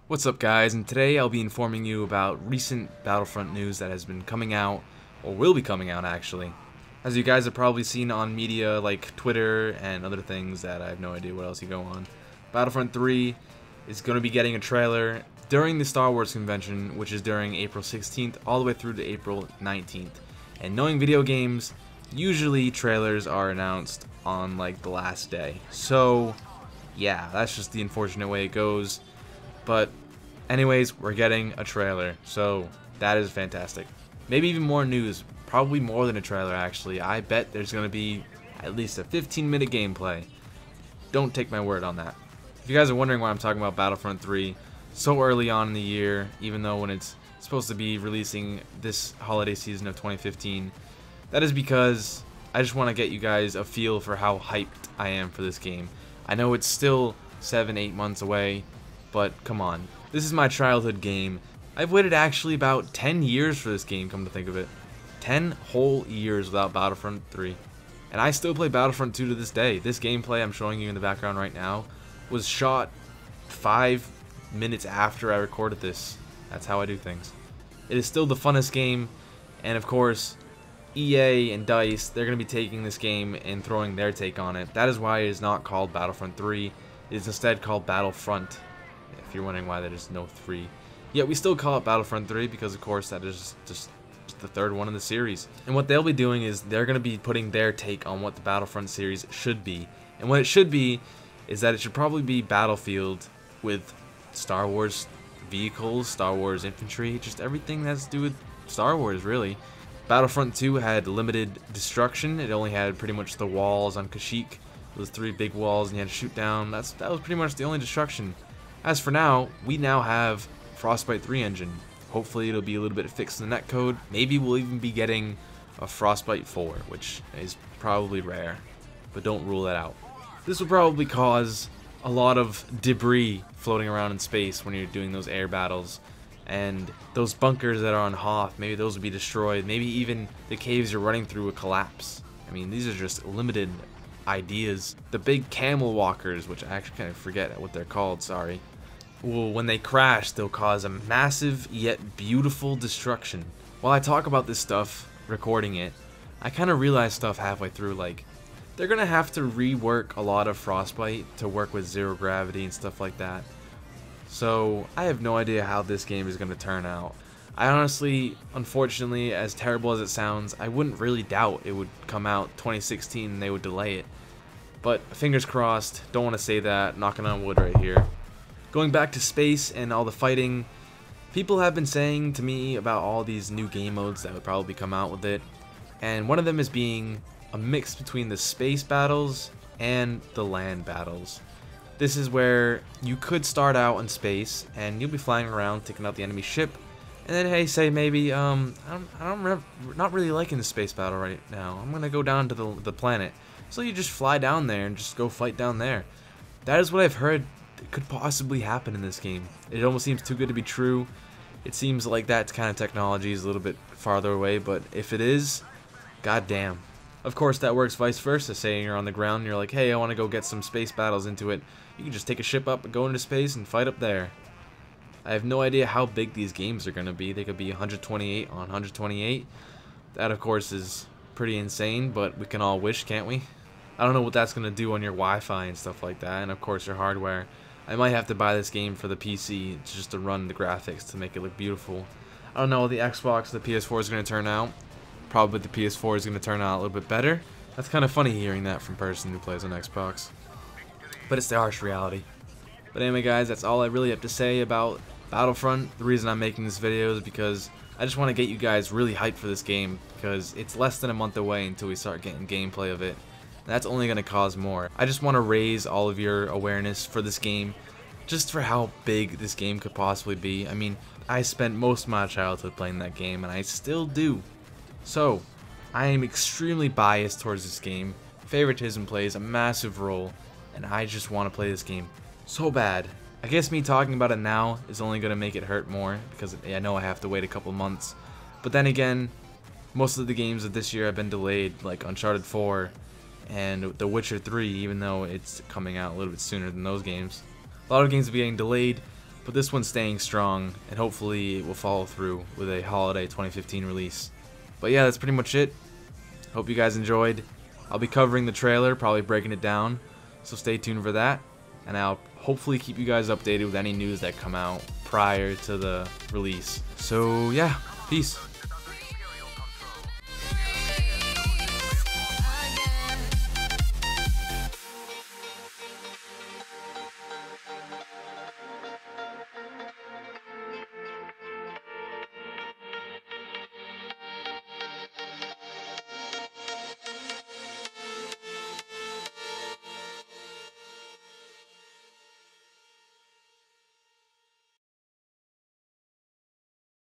What's up guys, and today I'll be informing you about recent Battlefront news that has been coming out, or will be coming out actually. As you guys have probably seen on media like Twitter and other things that I have no idea what else you go on, Battlefront 3 is going to be getting a trailer during the Star Wars convention, which is during April 16th all the way through to April 19th. And knowing video games, usually trailers are announced on like the last day. So yeah, that's just the unfortunate way it goes. But anyways, we're getting a trailer, so that is fantastic. Maybe even more news, probably more than a trailer actually. I bet there's going to be at least a 15-minute gameplay. Don't take my word on that. If you guys are wondering why I'm talking about Battlefront 3 so early on in the year, even though when it's supposed to be releasing this holiday season of 2015, that is because I just want to get you guys a feel for how hyped I am for this game. I know it's still 7-8 months away, but come on, this is my childhood game. I've waited actually about 10 years for this game, come to think of it. 10 whole years without Battlefront 3. And I still play Battlefront 2 to this day. This gameplay I'm showing you in the background right now was shot 5 minutes after I recorded this. That's how I do things. It is still the funnest game, and of course, EA and DICE, they're going to be taking this game and throwing their take on it. That is why it is not called Battlefront 3. It is instead called Battlefront. If you're wondering why there's no 3. Yet we still call it Battlefront 3 because of course that is just the third one in the series. And what they'll be doing is they're going to be putting their take on what the Battlefront series should be. And what it should be is that it should probably be Battlefield with Star Wars vehicles, Star Wars infantry, just everything that has to do with Star Wars really. Battlefront 2 had limited destruction. It only had pretty much the walls on Kashyyyk. Those 3 big walls and you had to shoot down. That was pretty much the only destruction. As for now, we now have Frostbite 3 engine. Hopefully it'll be a little bit fixed in the netcode. Maybe we'll even be getting a Frostbite 4, which is probably rare, but don't rule that out. This will probably cause a lot of debris floating around in space when you're doing those air battles. And those bunkers that are on Hoth, maybe those will be destroyed. Maybe even the caves you're running through will collapse. I mean, these are just limited ideas. The big camel walkers, which I actually kind of forget what they're called, sorry. Well, when they crash, they'll cause a massive yet beautiful destruction. While I talk about this stuff, recording it, I kind of realize stuff halfway through, like, they're going to have to rework a lot of Frostbite to work with zero gravity and stuff like that. So, I have no idea how this game is going to turn out. I honestly, unfortunately, as terrible as it sounds, I wouldn't really doubt it would come out 2016 and they would delay it. But, fingers crossed, don't want to say that, knocking on wood right here. Going back to space and all the fighting, people have been saying to me about all these new game modes that would probably come out with it, and one of them is being a mix between the space battles and the land battles. This is where you could start out in space and you'll be flying around taking out the enemy ship, and then hey, say maybe I'm not really liking the space battle right now. I'm gonna go down to the planet. So you just fly down there and just go fight down there. That is what I've heard could possibly happen in this game. It almost seems too good to be true. It seems like that kind of technology is a little bit farther away, but if it is, goddamn. Of course, that works vice versa. Say you're on the ground and you're like, hey, I want to go get some space battles into it. You can just take a ship up and go into space and fight up there. I have no idea how big these games are going to be. They could be 128 on 128. That, of course, is pretty insane, but we can all wish, can't we? I don't know what that's going to do on your Wi-Fi and stuff like that, and of course your hardware. I might have to buy this game for the PC just to run the graphics to make it look beautiful. I don't know how the Xbox or the PS4 is going to turn out. Probably the PS4 is going to turn out a little bit better. That's kind of funny hearing that from a person who plays on Xbox. But it's the harsh reality. But anyway guys, that's all I really have to say about Battlefront. The reason I'm making this video is because I just want to get you guys really hyped for this game, because it's less than a month away until we start getting gameplay of it. That's only going to cause more. I just want to raise all of your awareness for this game, just for how big this game could possibly be. I mean, I spent most of my childhood playing that game, and I still do. So, I am extremely biased towards this game. Favoritism plays a massive role, and I just want to play this game so bad. I guess me talking about it now is only going to make it hurt more, because I know I have to wait a couple months. But then again, most of the games of this year have been delayed, like Uncharted 4 and The Witcher 3, even though it's coming out a little bit sooner than those games. A lot of games will be getting delayed, but this one's staying strong, and hopefully it will follow through with a holiday 2015 release. But yeah, that's pretty much it. Hope you guys enjoyed. I'll be covering the trailer, probably breaking it down, so stay tuned for that. And I'll hopefully keep you guys updated with any news that come out prior to the release. So yeah, peace.